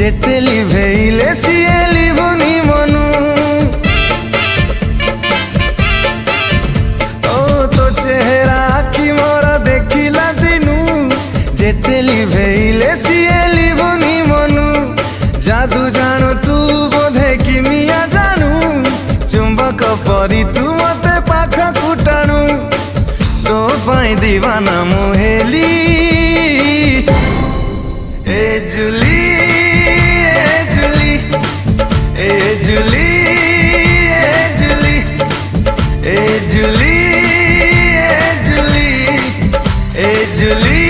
जेते लिभेइले सिए लिभुनी मनु ओ तो चेहरा आखि मोर देखिला दिनु जेते लिभेइले सिए लिभुनी मनु जादू जानू तू बोधे किमिया जानू चुंबक परी तू मते पाख कुटाणु तो पाई दीवाना मुहेली ए जुली ए जुली ए जुली ए जुली ए जुली ए जुली ए जुली